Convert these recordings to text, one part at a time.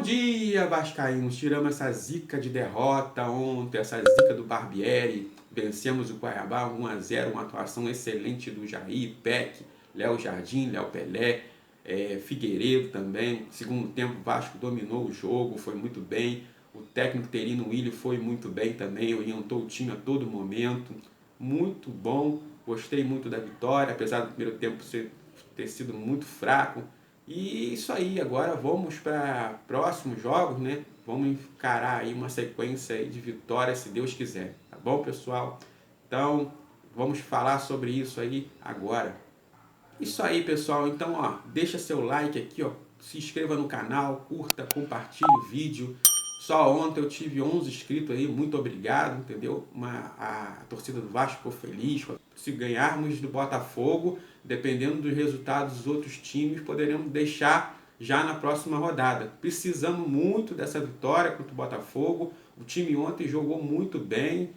Bom dia, vascaínos! Tiramos essa zica de derrota ontem, essa zica do Barbieri. Vencemos o Cuiabá 1-0, uma atuação excelente do Jair, Peck, Léo Jardim, Léo Pelé, Figueiredo também. Segundo tempo, o Vasco dominou o jogo, foi muito bem. O técnico Terino Willi foi muito bem também, orientou o time a todo momento. Muito bom, gostei muito da vitória, apesar do primeiro tempo ter sido muito fraco. E isso aí, agora vamos para próximos jogos, né? Vamos encarar aí uma sequência aí de vitórias, se Deus quiser. Tá bom, pessoal? Então, vamos falar sobre isso aí agora. Isso aí, pessoal. Então, ó, deixa seu like aqui, ó. Se inscreva no canal, curta, compartilhe o vídeo. Só ontem eu tive 11 inscritos aí, muito obrigado, entendeu? A torcida do Vasco ficou feliz. Se ganharmos do Botafogo, dependendo dos resultados dos outros times, poderemos deixar já na próxima rodada. Precisamos muito dessa vitória contra o Botafogo. O time ontem jogou muito bem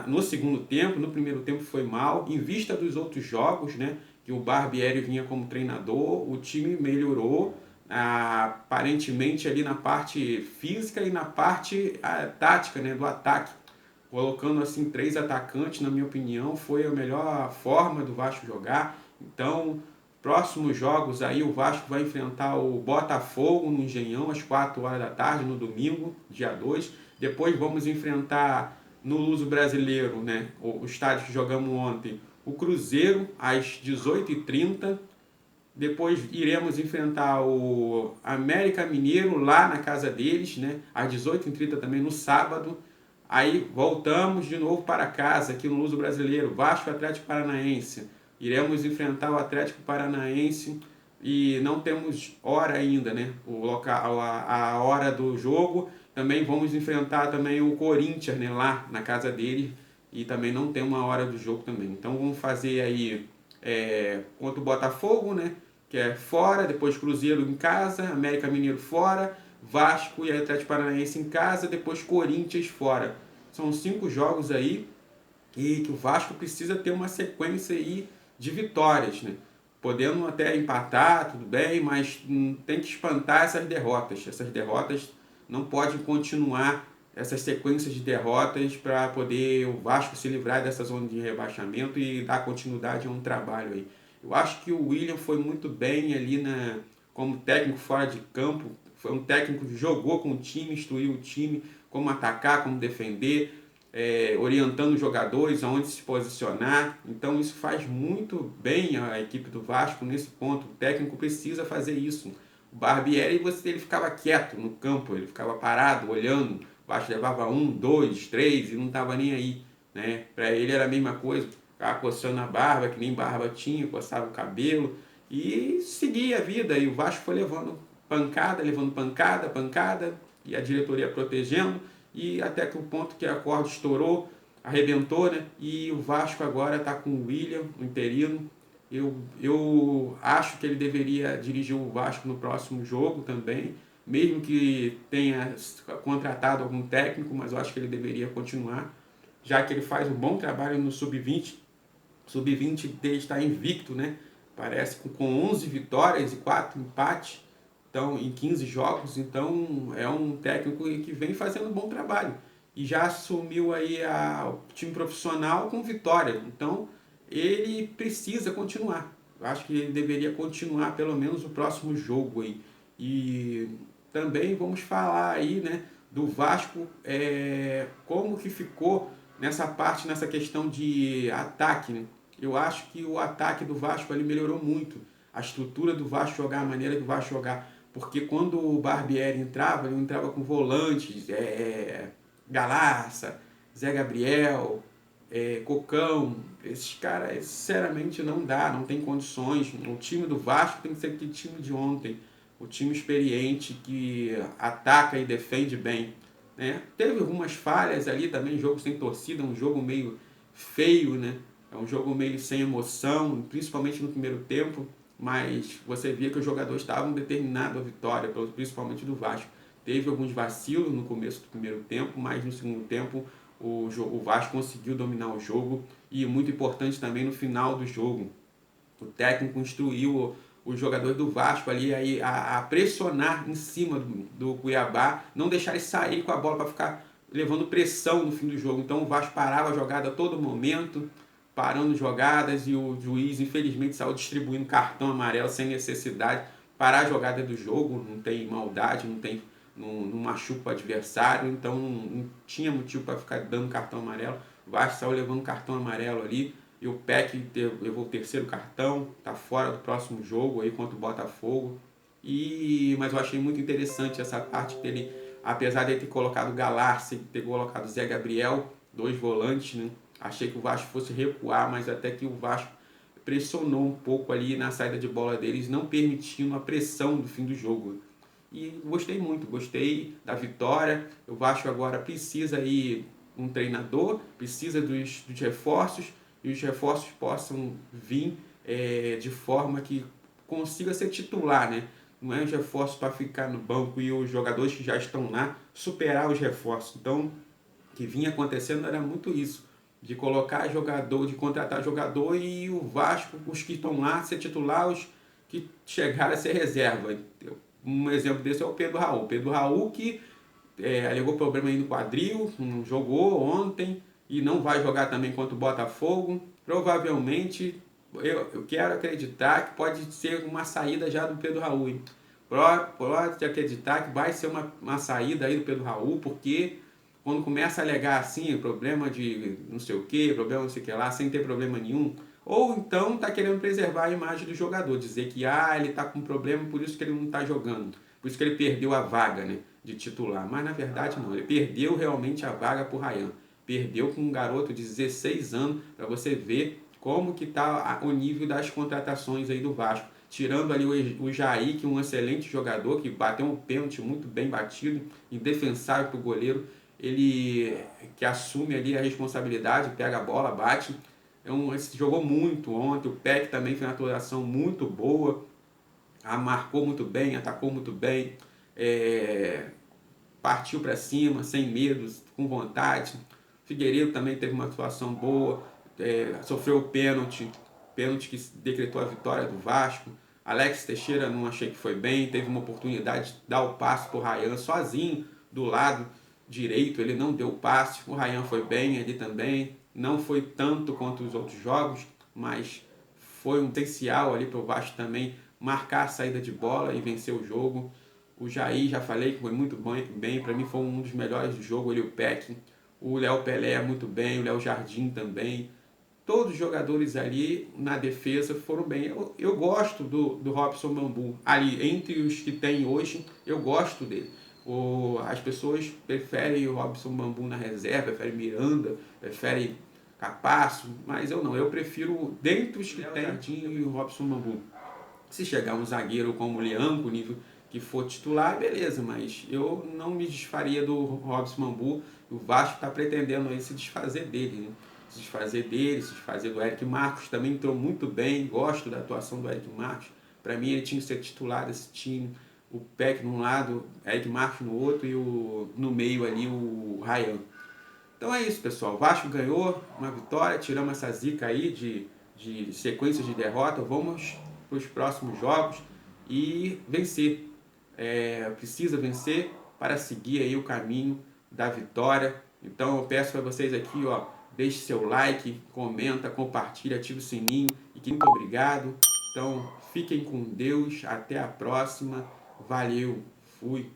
no segundo tempo, no primeiro tempo foi mal. Em vista dos outros jogos, né, que o Barbieri vinha como treinador, o time melhorou. Aparentemente ali na parte física e na parte tática, né, do ataque, colocando assim 3 atacantes, na minha opinião, foi a melhor forma do Vasco jogar. Então, próximos jogos aí o Vasco vai enfrentar o Botafogo no Engenhão às 4 horas da tarde no domingo, dia 2. Depois vamos enfrentar no Luso Brasileiro, né, o estádio que jogamos ontem, o Cruzeiro às 18h30. Depois iremos enfrentar o América Mineiro lá na casa deles, né? Às 18h30 também no sábado. Aí voltamos de novo para casa, aqui no Luso Brasileiro, Vasco Atlético Paranaense. Iremos enfrentar o Atlético Paranaense e não temos hora ainda, né? O local, a hora do jogo. Também vamos enfrentar também o Corinthians, né? Lá na casa deles. E também não tem uma hora do jogo também. Então vamos fazer aí contra o Botafogo, né? Que é fora, depois Cruzeiro em casa, América Mineiro fora, Vasco e Atlético Paranaense em casa, depois Corinthians fora. São 5 jogos aí e que o Vasco precisa ter uma sequência aí de vitórias, né? Podendo até empatar, tudo bem, mas tem que espantar essas derrotas. Essas derrotas não podem continuar, essas sequências de derrotas, para poder o Vasco se livrar dessa zona de rebaixamento e dar continuidade a um trabalho aí. Eu acho que o William foi muito bem ali como técnico fora de campo. Foi um técnico que jogou com o time, instruiu o time, como atacar, como defender, orientando os jogadores aonde se posicionar. Então isso faz muito bem a equipe do Vasco nesse ponto. O técnico precisa fazer isso. O Barbieri, ele ficava quieto no campo, ele ficava parado, olhando. O Vasco levava 1, 2, 3 e não estava nem aí, né? Para ele era a mesma coisa, ficava coçando a barba, que nem barba tinha, coçava o cabelo e seguia a vida. E o Vasco foi levando pancada, pancada, e a diretoria protegendo, e até que o ponto que a corda estourou, arrebentou, né? E o Vasco agora está com o William, o interino. Eu acho que ele deveria dirigir o Vasco no próximo jogo também, mesmo que tenha contratado algum técnico, mas eu acho que ele deveria continuar, já que ele faz um bom trabalho no Sub-20. Sub-20 está invicto, né? Parece com 11 vitórias e 4 empates, então, em 15 jogos. Então é um técnico que vem fazendo um bom trabalho e já assumiu aí o time profissional com vitória. Então ele precisa continuar. Eu acho que ele deveria continuar pelo menos o próximo jogo aí. E também vamos falar aí, né, do Vasco, como que ficou nessa parte, nessa questão de ataque, né? Eu acho que o ataque do Vasco ali melhorou muito. A estrutura do Vasco jogar, a maneira do Vasco jogar. Porque quando o Barbieri entrava, ele entrava com volantes, Galarça, Zé Gabriel, Cocão. Esses caras, sinceramente, não dá, não tem condições. O time do Vasco tem que ser aquele time de ontem. O time experiente que ataca e defende bem, né? Teve algumas falhas ali também, jogo sem torcida, um jogo meio feio, né? É um jogo meio sem emoção, principalmente no primeiro tempo, mas você via que os jogadores estavam determinados à vitória, principalmente do Vasco. Teve alguns vacilos no começo do primeiro tempo, mas no segundo tempo o Vasco conseguiu dominar o jogo, e muito importante também no final do jogo. O técnico instruiu os jogadores do Vasco ali a pressionar em cima do Cuiabá, não deixar eles sair com a bola para ficar levando pressão no fim do jogo. Então o Vasco parava a jogada a todo momento, parando jogadas, e o juiz infelizmente saiu distribuindo cartão amarelo sem necessidade. Parar a jogada do jogo, não tem maldade, não machuca o adversário, então não tinha motivo para ficar dando cartão amarelo. O Vasco saiu levando cartão amarelo ali, e o Peck levou o terceiro cartão, tá fora do próximo jogo aí contra o Botafogo. Mas eu achei muito interessante essa parte dele, apesar de ele ter colocado o Galarce, ter colocado o Zé Gabriel, dois volantes, né? Achei que o Vasco fosse recuar, mas até que o Vasco pressionou um pouco ali na saída de bola deles, não permitindo a pressão do fim do jogo. E gostei muito, gostei da vitória. O Vasco agora precisa aí um treinador, precisa dos reforços, e os reforços possam vir de forma que consiga ser titular, né? Não é os reforços para ficar no banco e os jogadores que já estão lá superar os reforços. Então, o que vinha acontecendo era muito isso, de colocar jogador, de contratar jogador, e o Vasco, os que estão lá, ser titular, os que chegaram a ser reserva. Um exemplo desse é o Pedro Raul. Pedro Raul que alegou problema aí no quadril, não jogou ontem e não vai jogar também contra o Botafogo. Provavelmente, eu quero acreditar que pode ser uma saída já do Pedro Raul. Hein? Pode acreditar que vai ser uma saída aí do Pedro Raul, porque quando começa a alegar assim, problema de não sei o que, problema não sei o que lá, sem ter problema nenhum, ou então está querendo preservar a imagem do jogador, dizer que ele está com problema, por isso que ele não está jogando, por isso que ele perdeu a vaga, né, de titular. Mas na verdade não, ele perdeu realmente a vaga para o Ryan. Perdeu com um garoto de 16 anos, para você ver como que está o nível das contratações aí do Vasco. Tirando ali o Jair, que é um excelente jogador, que bateu um pênalti muito bem batido, indefensável para o goleiro, ele que assume ali a responsabilidade, pega a bola, bate. Jogou muito ontem, o Peck também fez uma atuação muito boa, marcou muito bem, atacou muito bem, partiu para cima, sem medo, com vontade. Figueiredo também teve uma atuação boa, sofreu o pênalti que decretou a vitória do Vasco. Alex Teixeira não achei que foi bem, teve uma oportunidade de dar o passe para o Ryan sozinho do lado direito, ele não deu o passe. O Ryan foi bem ali também, não foi tanto quanto os outros jogos, mas foi um potencial ali para o Vasco também marcar a saída de bola e vencer o jogo. O Jair, já falei que foi muito bem, para mim foi um dos melhores do jogo, ele, o Peck. O Léo Pelé muito bem, o Léo Jardim também. Todos os jogadores ali na defesa foram bem. Eu gosto do Robson Bambu. Ali, entre os que tem hoje, eu gosto dele. As pessoas preferem o Robson Bambu na reserva, preferem Miranda, preferem Capasso, mas eu não. Eu prefiro, dentre os que tem, o Robson Bambu. Se chegar um zagueiro como o Leandro, nível que for titular, beleza, mas eu não me desfaria do Robson Bambu. O Vasco está pretendendo aí se desfazer dele, né? Se desfazer do Eric Marcos, também entrou muito bem, gosto da atuação do Eric Marcos. Para mim ele tinha que ser titular desse time. O Peck num lado, Eric Marcos no outro, e no meio ali o Ryan. Então é isso, pessoal. O Vasco ganhou uma vitória, tiramos essa zica aí de sequências de derrota. Vamos para os próximos jogos e vencer. Precisa vencer para seguir aí o caminho da vitória. Então eu peço para vocês aqui, deixe seu like, comenta, compartilha, ative o sininho, e muito obrigado. Então fiquem com Deus, até a próxima. Valeu, fui.